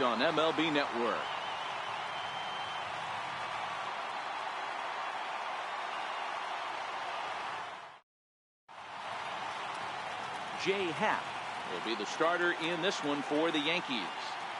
on MLB Network. Jay Happ will be the starter in this one for the Yankees.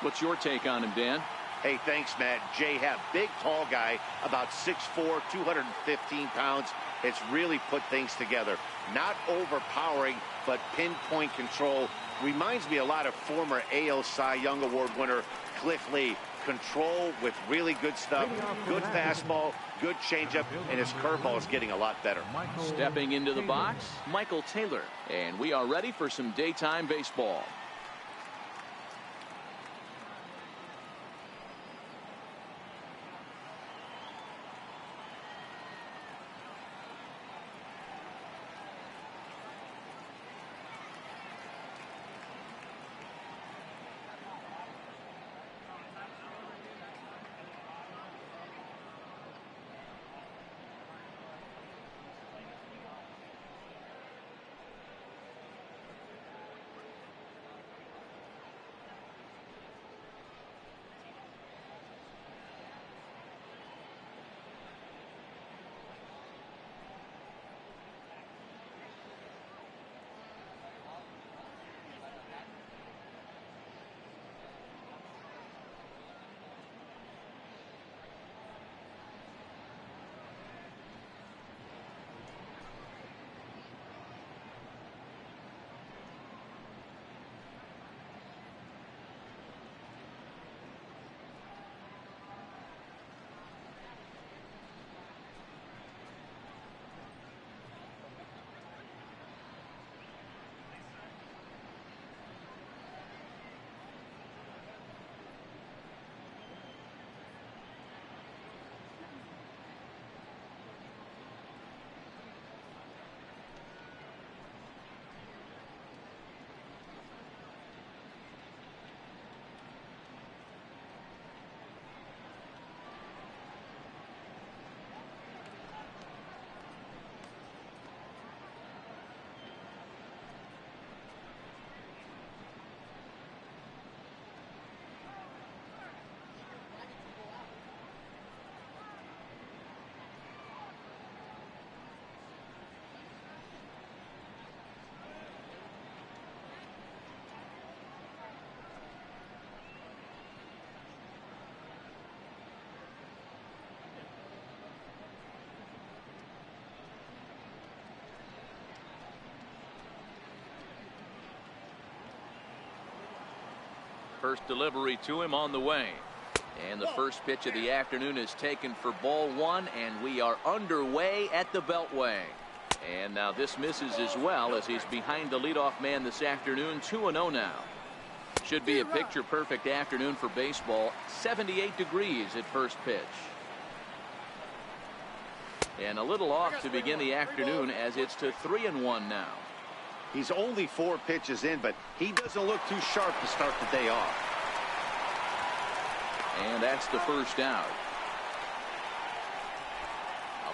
What's your take on him, Dan? Hey, thanks, Matt. Jay Happ, big, tall guy, about 6'4", 215 pounds. Has really put things together. Not overpowering, but pinpoint control. Reminds me a lot of former AL Cy Young Award winner Cliff Lee. Control with really good stuff, good fastball, good changeup, and his curveball is getting a lot better. Stepping into the box, Michael Taylor. And we are ready for some daytime baseball. First delivery to him on the way. And the first pitch of the afternoon is taken for ball one, and we are underway at the Beltway. And now this misses as well as he's behind the leadoff man this afternoon. 2-0 now. Should be a picture-perfect afternoon for baseball. 78 degrees at first pitch. And a little off to begin the afternoon as it's to 3-1 now. He's only 4 pitches in, but he doesn't look too sharp to start the day off. And that's the first out.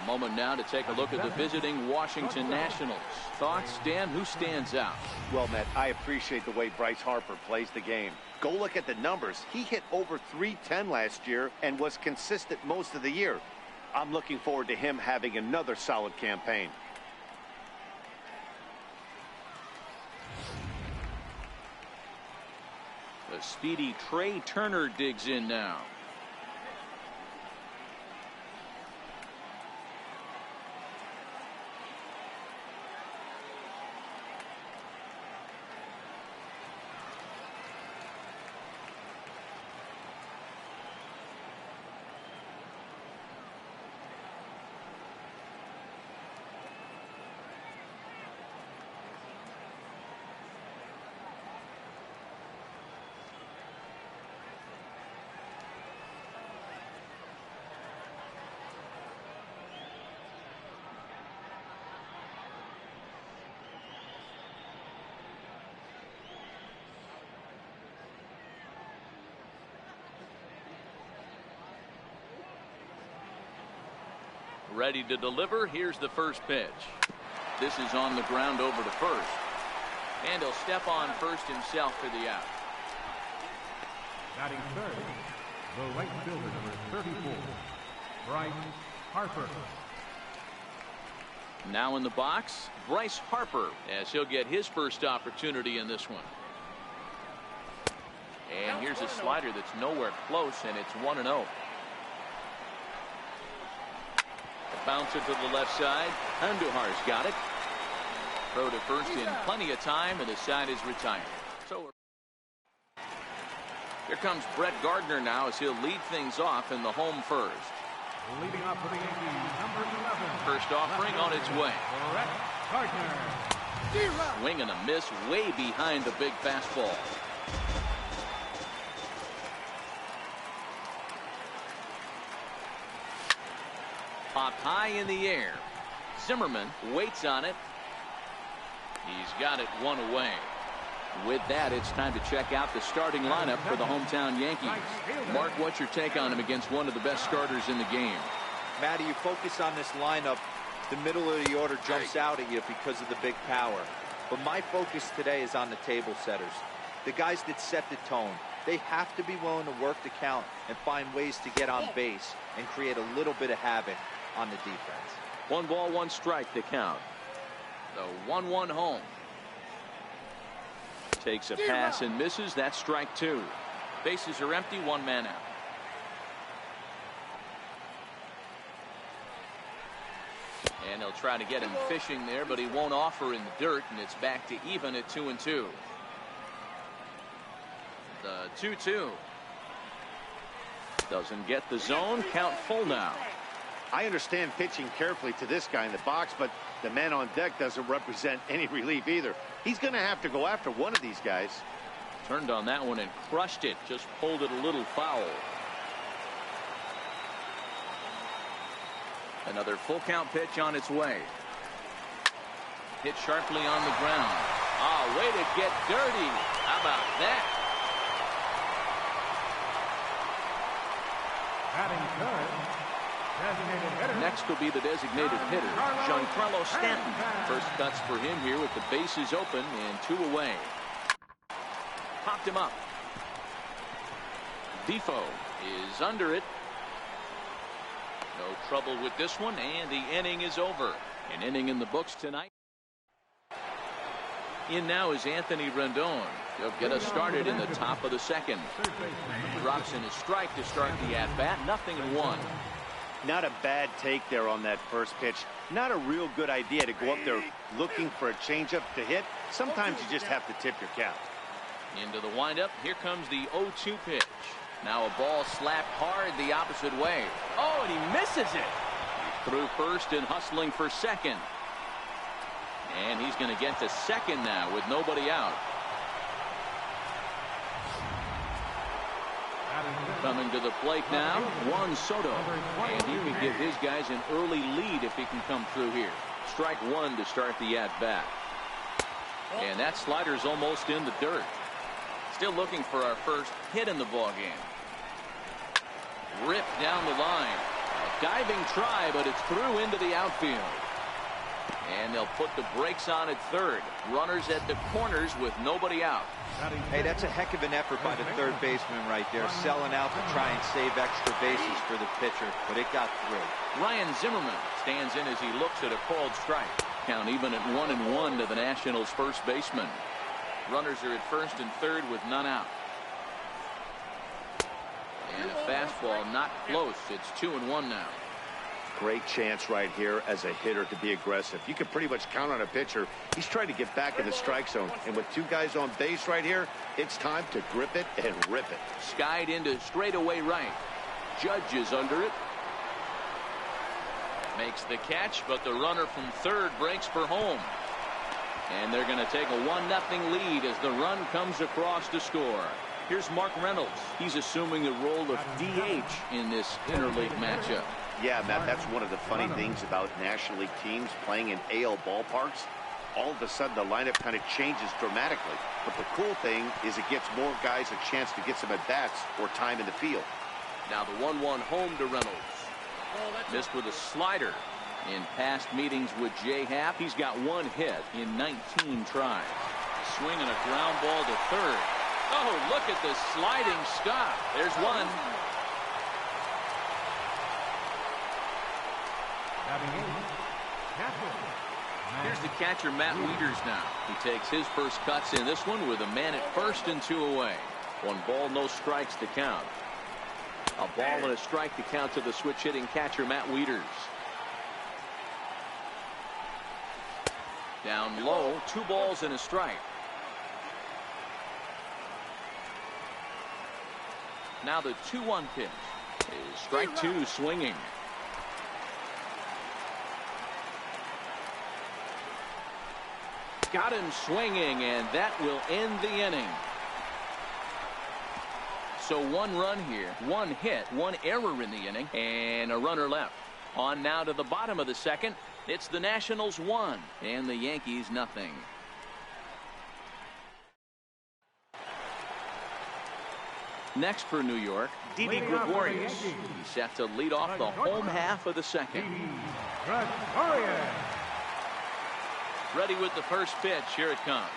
A moment now to take a look at the visiting Washington Nationals. Thoughts, Dan? Who stands out? Well, Matt, I appreciate the way Bryce Harper plays the game. Go look at the numbers. He hit over .310 last year and was consistent most of the year. I'm looking forward to him having another solid campaign. The speedy Trey Turner digs in now. Ready to deliver. Here's the first pitch. This is on the ground over to first. And he'll step on first himself for the out. Batting third, the right fielder, number 34, Bryce Harper. Now in the box, Bryce Harper, as he'll get his first opportunity in this one. And here's a slider that's nowhere close, and it's 1-0. Bouncer to the left side. Andujar's got it. Throw to first in plenty of time, and the side is retired. So here comes Brett Gardner now as he'll lead things off in the home first. Leading off for the Yankees, number 11. First offering on its way. Brett Gardner. Swing and a miss way behind the big fastball. Popped high in the air. Zimmerman waits on it. He's got it one away. With that, it's time to check out the starting lineup for the hometown Yankees. Mark, what's your take on him against one of the best starters in the game? Matty, you focus on this lineup, the middle of the order jumps out at you because of the big power. But my focus today is on the table setters, the guys that set the tone. They have to be willing to work the count and find ways to get on base and create a little bit of havoc on the defense. 1 ball, 1 strike to count. The 1-1 home. Takes a pass and misses. That's strike 2. Bases are empty, 1 man out. And they'll try to get him fishing there, but he won't offer in the dirt, and it's back to even at 2-2. The 2-2. Doesn't get the zone. Count full now. I understand pitching carefully to this guy in the box, but the man on deck doesn't represent any relief either. He's going to have to go after one of these guys. Turned on that one and crushed it. Just pulled it a little foul. Another full count pitch on its way. Hit sharply on the ground. Ah, way to get dirty. How about that? Batting third, designated hitter. Next will be the designated hitter, Giancarlo Stanton. First cuts for him here with the bases open and 2 away. Popped him up. Defoe is under it. No trouble with this one, and the inning is over. An inning in the books tonight. In now is Anthony Rendon. He'll get us started in the top of the second. Drops in a strike to start the at-bat. 0-1. Not a bad take there on that first pitch. Not a real good idea to go up there looking for a changeup to hit. Sometimes you just have to tip your cap. Into the windup. Here comes the 0-2 pitch. Now a ball slapped hard the opposite way. Oh, and he misses it. Through first and hustling for second. And he's going to get to second now with nobody out. Coming to the plate now, Juan Soto. And he can give his guys an early lead if he can come through here. Strike 1 to start the at-bat. And that slider's almost in the dirt. Still looking for our first hit in the ballgame. Ripped down the line. A diving try, but it's through into the outfield. And they'll put the brakes on at third. Runners at the corners with nobody out. Hey, that's a heck of an effort by the third baseman right there, selling out to try and save extra bases for the pitcher, but it got through. Ryan Zimmerman stands in as he looks at a called strike. Count even at 1-1 to the Nationals' first baseman. Runners are at first and third with none out. And a fastball not close. It's 2-1 now. Great chance right here as a hitter to be aggressive. You can pretty much count on a pitcher. He's trying to get back in the strike zone. And with 2 guys on base right here, it's time to grip it and rip it. Skied into straightaway right. Judge is under it. Makes the catch, but the runner from third breaks for home. And they're going to take a 1-0 lead as the run comes across to score. Here's Mark Reynolds. He's assuming the role of DH in this interleague matchup. Yeah, Matt, that's one of the funny things about National League teams playing in AL ballparks. All of a sudden, the lineup kind of changes dramatically. But the cool thing is it gets more guys a chance to get some at-bats or time in the field. Now the 1-1 home to Reynolds. Missed with a slider. In past meetings with Jay Happ, he's got 1 hit in 19 tries. Swing and a ground ball to third. Oh, look at the sliding stop. There's one. Here's the catcher, Matt Wieters now. He takes his first cuts in this one with a man at first and 2 away. 1 ball, no strikes to count. A ball and a strike to count to the switch-hitting catcher, Matt Wieters. Down low, 2 balls and a strike. Now the 2-1 pitch is strike 2, swinging. Got him swinging, and that will end the inning. So 1 run here, 1 hit, 1 error in the inning, and a runner left. On now to the bottom of the second. It's the Nationals 1 and the Yankees nothing. Next for New York, Didi Gregorius. He's set to lead off the home half of the second. Ready with the first pitch. Here it comes.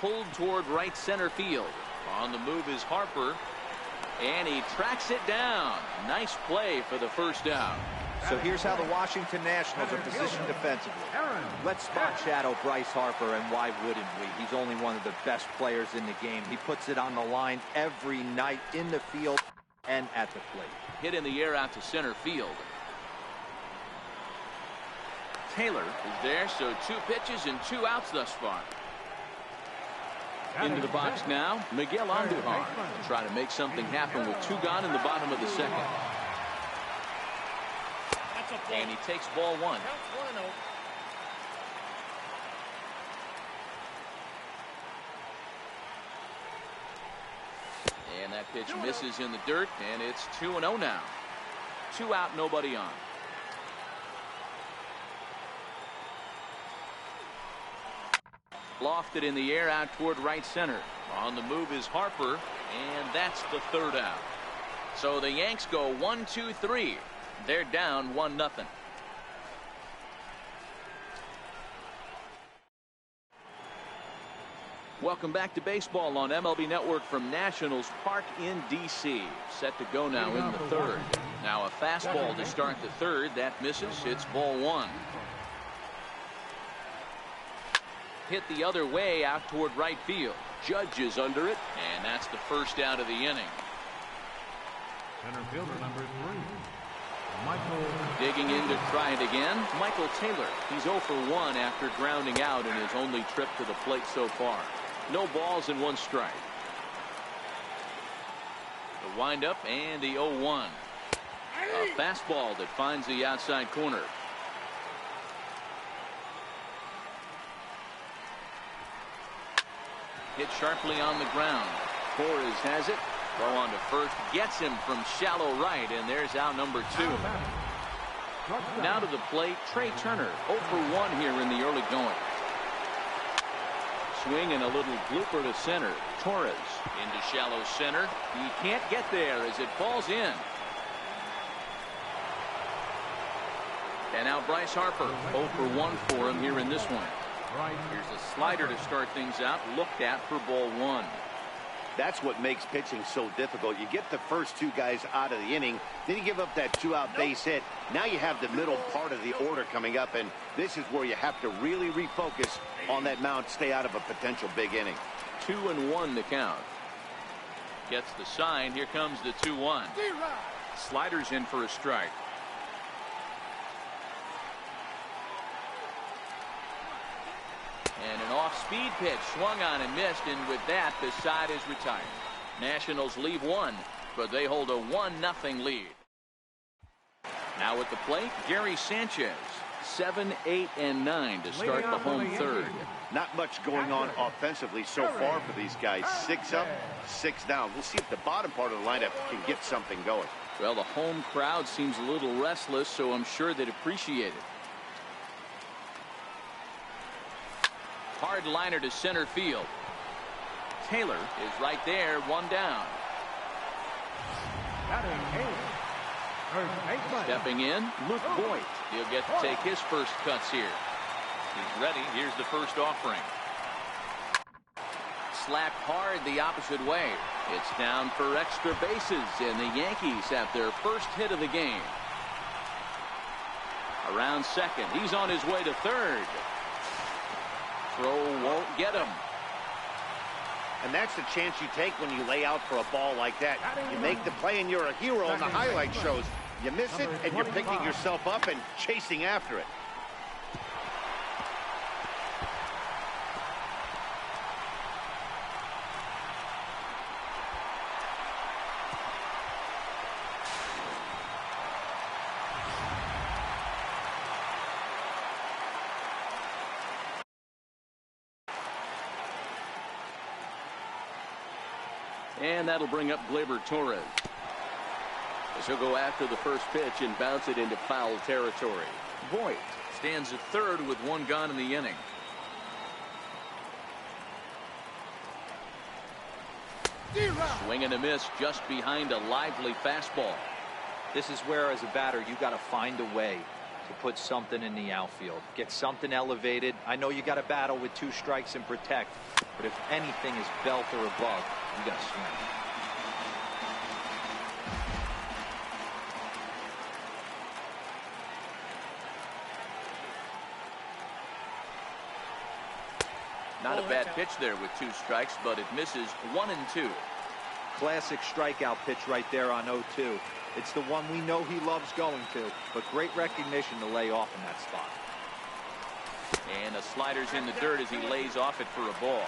Pulled toward right center field. On the move is Harper. And he tracks it down. Nice play for the first out. So here's how the Washington Nationals are positioned defensively. Let's spot shadow Bryce Harper, and why wouldn't we? He's only one of the best players in the game. He puts it on the line every night in the field and at the plate. Hit in the air out to center field. Taylor is there, so 2 pitches and 2 outs thus far. Into the box now, Miguel Andujar. Try to make something happen with 2 gone in the bottom of the second. And he takes ball 1. And that pitch misses in the dirt, and it's 2-0 now. 2 out, nobody on. Lofted in the air out toward right center. On the move is Harper, and that's the 3rd out. So the Yanks go 1, 2, 3. They're down 1-0. Welcome back to baseball on MLB Network from Nationals Park in D.C. Set to go now in the 3rd. Now a fastball to start the 3rd. That misses. It's ball 1. Hit the other way out toward right field. Judge is under it, and that's the first out of the inning. Center fielder number 3, Michael. Digging in to try it again, Michael Taylor. He's 0 for 1 after grounding out in his only trip to the plate so far. No balls and 1 strike. The windup and the 0-1. A fastball that finds the outside corner. Hit sharply on the ground. Torres has it. Throw on to first. Gets him from shallow right, and there's out number 2. Now to the plate, Trey Turner. 0 for 1 here in the early going. Swing and a little blooper to center. Torres into shallow center. He can't get there as it falls in. And now Bryce Harper. 0 for 1 for him here in this one. Here's a slider to start things out. Looked at for ball 1. That's what makes pitching so difficult. You get the first 2 guys out of the inning, then you give up that 2-out base hit. Now you have the middle part of the order coming up, and this is where you have to really refocus on that mound, stay out of a potential big inning. 2-1 the count. Gets the sign. Here comes the 2-1. Sliders in for a strike. And an off-speed pitch swung on and missed, and with that the side is retired. Nationals leave 1, but they hold a 1-0 lead. Now at the plate, Gary Sanchez. 7, 8, and 9 to start the home 3rd. Not much going on offensively so far for these guys. 6 up, 6 down. We'll see if the bottom part of the lineup can get something going. Well, the home crowd seems a little restless, so I'm sure they'd appreciate it. Hard liner to center field. Taylor is right there, 1 down. Stepping in, Luke Voigt. He'll get to take his first cuts here. He's ready. Here's the first offering. slapped hard the opposite way. It's down for extra bases, and the Yankees have their first hit of the game. Around second, he's on his way to third. Throw won't get him. And that's the chance you take when you lay out for a ball like that. You make the play and you're a hero on the highlight shows. You miss it and you're picking yourself up and chasing after it. And that'll bring up Gleyber Torres. As he'll go after the first pitch and bounce it into foul territory. Voit stands at third with one gone in the inning. Swing and a miss just behind a lively fastball. This is where, as a batter, you got to find a way to put something in the outfield. Get something elevated. I know you got to battle with 2 strikes and protect, but if anything is belt or above, you got to swing. Not a bad pitch there with 2 strikes, but it misses 1 and 2. Classic strikeout pitch right there on 0-2. It's the one we know he loves going to, but great recognition to lay off in that spot. And a slider's in the dirt as he lays off it for a ball.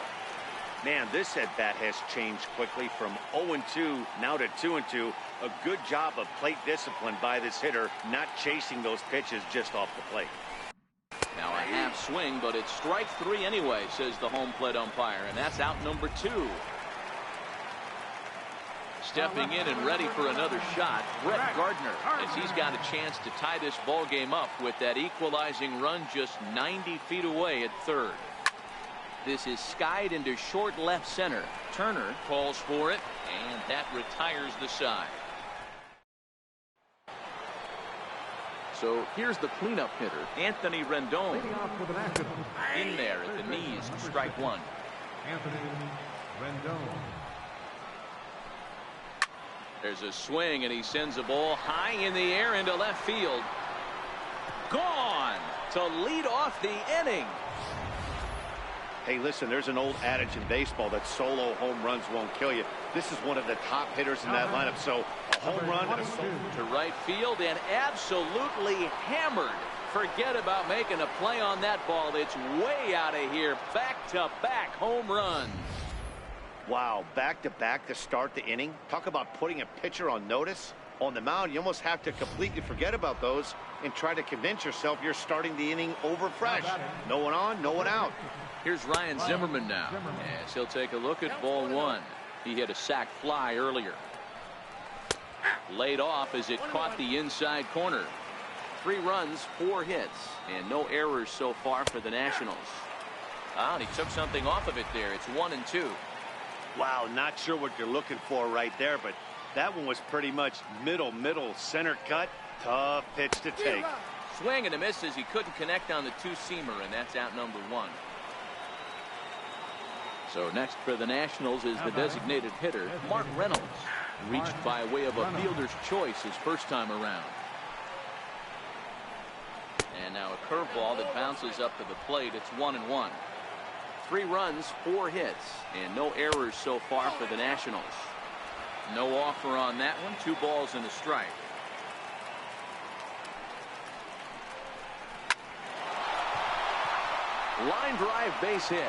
Man, this at-bat has changed quickly from 0-2 now to 2-2. A good job of plate discipline by this hitter, not chasing those pitches just off the plate. Now a half swing, but it's strike 3 anyway, says the home plate umpire, and that's out number 2. Stepping in and ready for another shot, Brett Gardner, as he's got a chance to tie this ball game up with that equalizing run just 90 feet away at third. This is skied into short left center. Turner calls for it, and that retires the side. So here's the cleanup hitter, Anthony Rendon. In there at the knees, strike 1. Anthony Rendon. There's a swing, and he sends a ball high in the air into left field. Gone to lead off the inning. Hey, listen, there's an old adage in baseball that solo home runs won't kill you. This is one of the top hitters in that lineup, so a home run and a solo to right field and absolutely hammered. Forget about making a play on that ball. It's way out of here. Back-to-back home runs. Wow, back-to-back to start the inning. Talk about putting a pitcher on notice. On the mound, you almost have to completely forget about those and try to convince yourself you're starting the inning over fresh. No one on, no one out. Here's Ryan Zimmerman now, as he'll take a look at ball 1. He hit a sac fly earlier. Laid off as it caught the inside corner. 3 runs, 4 hits, and no errors so far for the Nationals. And he took something off of it there. It's 1 and 2. Wow, not sure what you're looking for right there, but that one was pretty much middle, center cut. Tough pitch to take. Swing and a miss as he couldn't connect on the 2-seamer, and that's out number 1. So next for the Nationals is the designated hitter, Mark Reynolds. Reached by way of a fielder's choice his first time around. And now a curveball that bounces up to the plate. It's 1-1. 3 runs, 4 hits, and no errors so far for the Nationals. No offer on that one. 2 balls and a strike. Line drive base hit.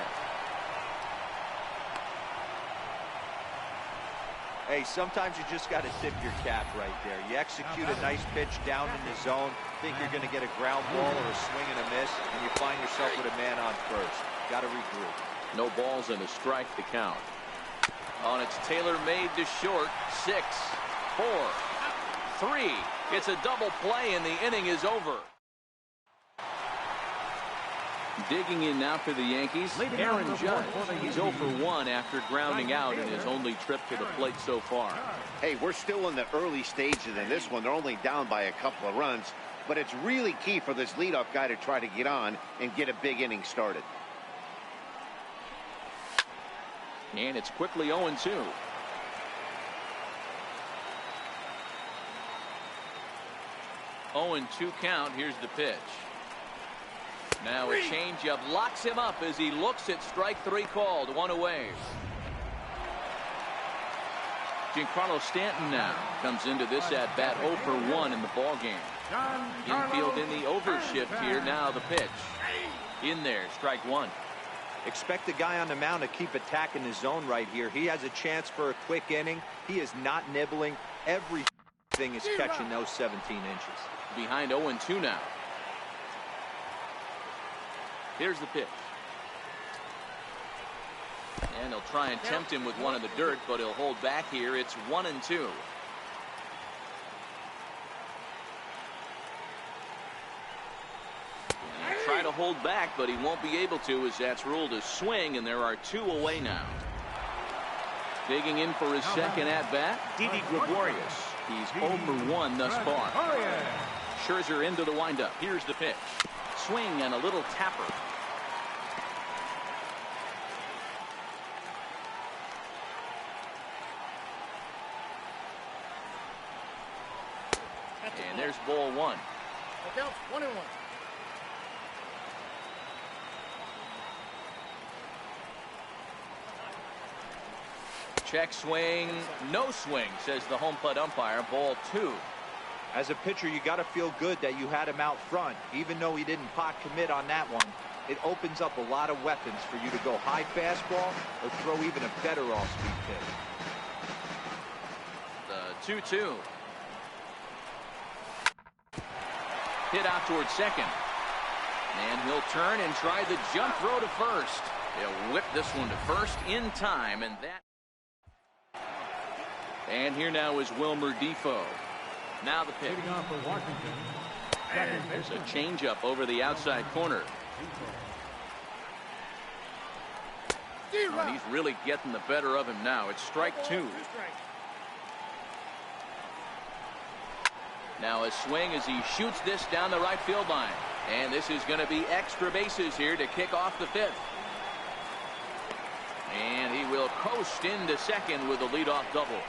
Hey, sometimes you just got to tip your cap right there. You execute a nice pitch down in the zone, think you're going to get a ground ball or a swing and a miss, and you find yourself with a man on first. Got to regroup. No balls and a strike to count. On its tailor-made to short. 6, 4, 3. It's a double play, and the inning is over. Digging in now for the Yankees, Aaron Judge. He's 0 for 1 after grounding out in his only trip to the plate so far. Hey, we're still in the early stages in this one. They're only down by a couple of runs, but it's really key for this leadoff guy to try to get on and get a big inning started. And it's quickly 0-2. 0-2 count. Here's the pitch. Now a changeup locks him up as he looks at strike 3 called. 1 away. Giancarlo Stanton now comes into this at bat 0 for 1 in the ball game. Infield in the overshift here. Now the pitch. In there, strike 1. Expect the guy on the mound to keep attacking the zone right here. He has a chance for a quick inning. He is not nibbling. Everything is catching those 17 inches. Behind 0-2 now. Here's the pitch. And he'll try and tempt him with one in the dirt, but he'll hold back here. It's 1-2. Try to hold back, but he won't be able to, as that's ruled a swing, and there are 2 away now. Digging in for his second at-bat, Didi Gregorius. He's 0 for 1 thus far. Scherzer into the windup. Here's the pitch. Swing and a little tapper. And there's ball 1. Counts 1-1. Check swing, no swing, says the home plate umpire. Ball 2. As a pitcher, you got to feel good that you had him out front. Even though he didn't pot commit on that one, it opens up a lot of weapons for you to go high fastball or throw even a better off-speed pitch. The 2-2. Hit out towards second. And he'll turn and try the jump throw to first. He'll whip this one to first in time, and that. And here now is Wilmer Defoe. Now the pitch. There's a changeup over the outside corner. And he's really getting the better of him now. It's strike 2. Now a swing as he shoots this down the right field line. And this is going to be extra bases here to kick off the 5th. And he will coast into second with a leadoff double.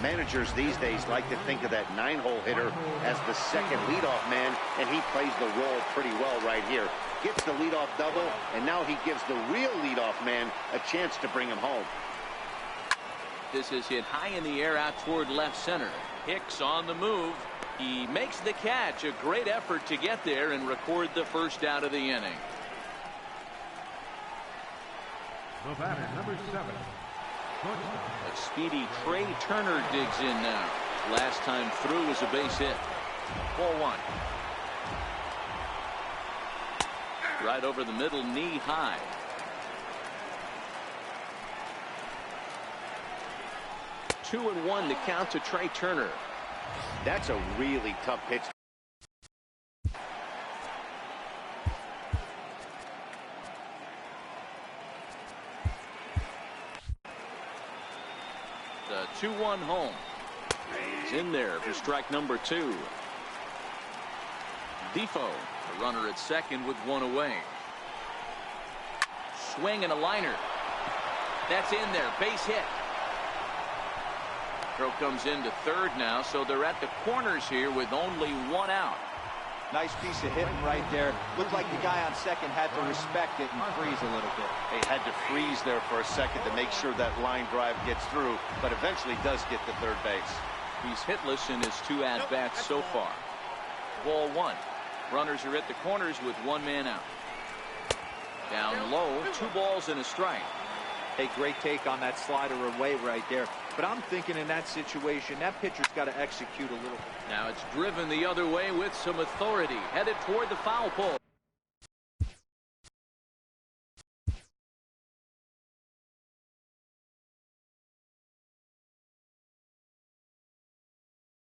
Managers these days like to think of that 9-hole hitter as the second leadoff man, and he plays the role pretty well right here. Gets the leadoff double, and now he gives the real leadoff man a chance to bring him home. This is hit high in the air out toward left center. Hicks on the move. He makes the catch. A great effort to get there and record the first out of the inning. The batter, number 7. A speedy Trey Turner digs in now. Last time through was a base hit. Ball 1. Right over the middle, knee high. Two and 1 to count to Trey Turner. That's a really tough pitch. The 2-1 home. He's in there for strike number 2. Defoe, the runner at second with 1 away. Swing and a liner. That's in there. Base hit. Throw comes into third now, so they're at the corners here with only 1 out. Nice piece of hitting right there. Looked like the guy on second had to respect it and freeze a little bit. He had to freeze there for a second to make sure that line drive gets through, but eventually does get to third base. He's hitless in his 2 at-bats so far. Ball 1. Runners are at the corners with 1 man out. Down low, 2 balls and a strike. Hey, great take on that slider away right there. But I'm thinking in that situation, that pitcher's got to execute a little. Now it's driven the other way with some authority, headed toward the foul pole.